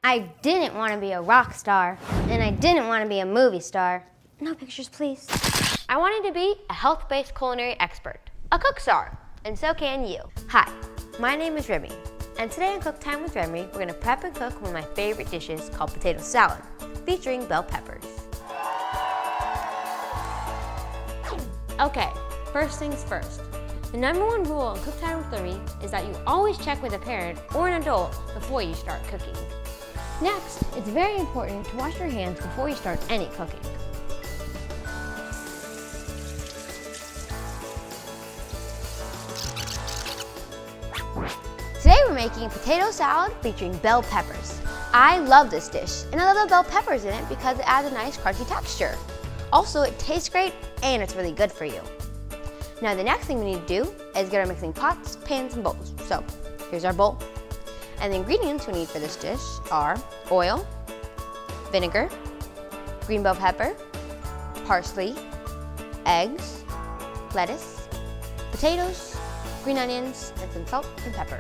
I didn't want to be a rock star, and I didn't want to be a movie star. No pictures, please. I wanted to be a health-based culinary expert, a cook star, and so can you. Hi, my name is Remmi, and today on Cook Time with Remmi, we're gonna prep and cook one of my favorite dishes called potato salad, featuring bell peppers. Okay, first things first. The #1 rule on Cook Time with Remmi is that you always check with a parent or an adult before you start cooking. Next, it's very important to wash your hands before you start any cooking. Today we're making potato salad featuring bell peppers. I love this dish, and I love the bell peppers in it because it adds a nice crunchy texture. Also, it tastes great and it's really good for you. Now the next thing we need to do is get our mixing pots, pans, and bowls. So here's our bowl. And the ingredients we need for this dish are oil, vinegar, green bell pepper, parsley, eggs, lettuce, potatoes, green onions, and some salt and pepper.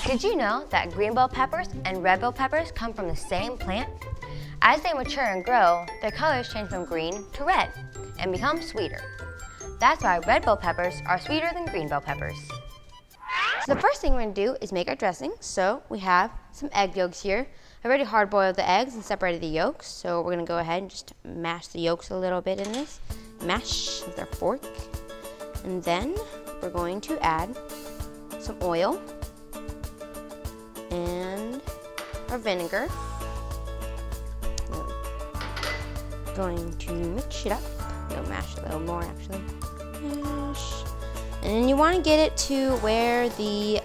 Did you know that green bell peppers and red bell peppers come from the same plant? As they mature and grow, their colors change from green to red and become sweeter. That's why red bell peppers are sweeter than green bell peppers. So the first thing we're gonna do is make our dressing. So we have some egg yolks here. I already hard boiled the eggs and separated the yolks. So we're gonna go ahead and just mash the yolks a little bit in this. Mash with our fork. And then we're going to add some oil and our vinegar. We're going to mix it up. We'll mash a little more actually. Mash. And then you want to get it to where the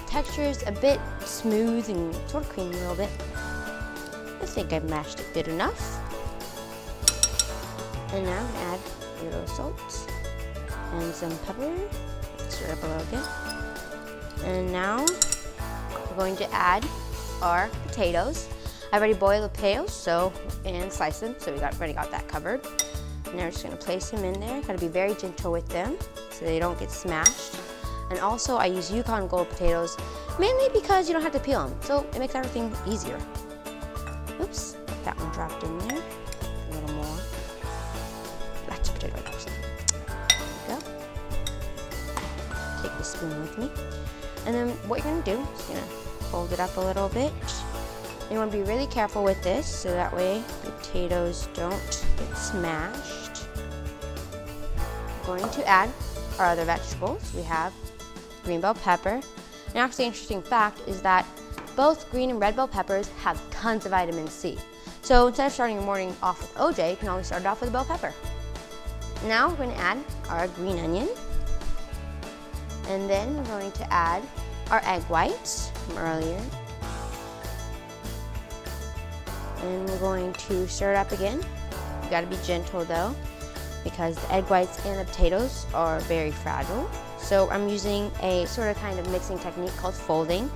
texture is a bit smooth and sort of creamy a little bit. I think I've mashed it good enough. And now I'm gonna add a little salt and some pepper. Stir it up a little bit. And now we're going to add our potatoes. I already boiled the potatoes and sliced them, so we already got that covered. Now we're just gonna place them in there. Gotta be very gentle with them so they don't get smashed. And also I use Yukon Gold potatoes, mainly because you don't have to peel them, so it makes everything easier. Oops, that one dropped in there. A little more. Lots of potato actually. There we go. Take the spoon with me. And then what you're gonna do is you're gonna fold it up a little bit. You want to be really careful with this so that way the potatoes don't get smashed. We're going to add our other vegetables. We have green bell pepper. And actually, an interesting fact is that both green and red bell peppers have tons of vitamin C. So instead of starting your morning off with OJ, you can always start it off with a bell pepper. Now we're going to add our green onion. And then we're going to add our egg whites from earlier. And we're going to stir it up again. You gotta be gentle though, because the egg whites and the potatoes are very fragile. So I'm using a sort of kind of mixing technique called folding.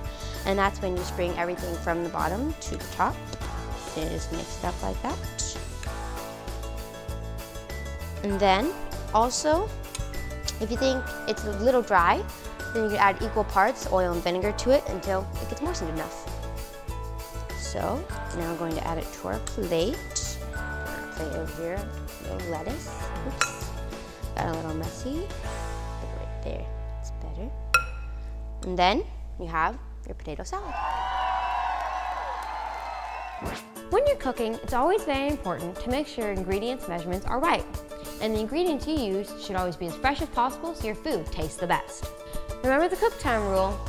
And that's when you just bring everything from the bottom to the top. And just mix it up like that. And then also, if you think it's a little dry, then you can add equal parts oil and vinegar to it until it gets moistened enough. So now we're going to add it to our plate. Our plate over here, a little lettuce. Oops, got a little messy. Put it right there, it's better. And then you have your potato salad. When you're cooking, it's always very important to make sure ingredients measurements are right. And the ingredients you use should always be as fresh as possible so your food tastes the best. Remember the cook time rule.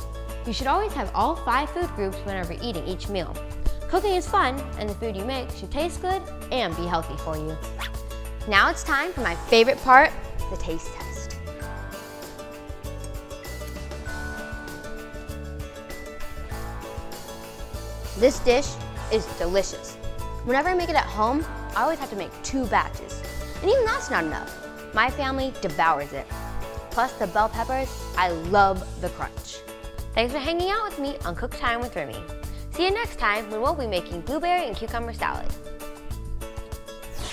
You should always have all 5 food groups whenever eating each meal. Cooking is fun, and the food you make should taste good and be healthy for you. Now it's time for my favorite part, the taste test. This dish is delicious. Whenever I make it at home, I always have to make 2 batches. And even that's not enough. My family devours it. Plus the bell peppers, I love the crunch. Thanks for hanging out with me on Cook Time with Remmi. See you next time when we'll be making blueberry and cucumber salad.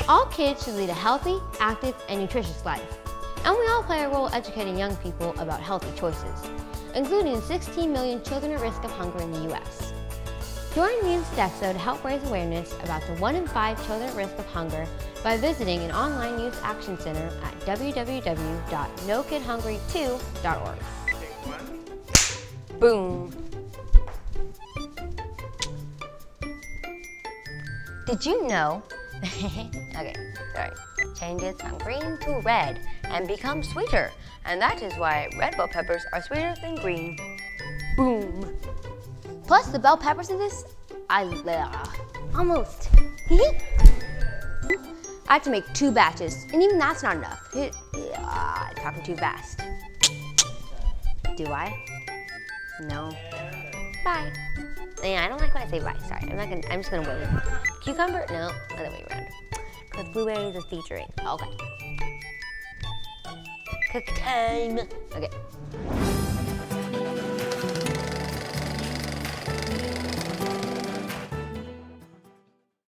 All kids should lead a healthy, active, and nutritious life. And we all play a role educating young people about healthy choices, including 16 million children at risk of hunger in the US. Join me in Sodexo to help raise awareness about the 1 in 5 children at risk of hunger by visiting an online youth action center at www.nokidhungry2.org. Boom! Did you know? Okay, sorry. Changes from green to red and become sweeter, and that is why red bell peppers are sweeter than green. Boom! Plus the bell peppers in this, almost. I have to make 2 batches, and even that's not enough. Talking too fast. Do I? No. Bye. Yeah, I don't like when I say bye. Sorry, I'm just gonna wait. Cucumber? No, other way around. Because blueberries is featuring. Okay. Cook time. Okay.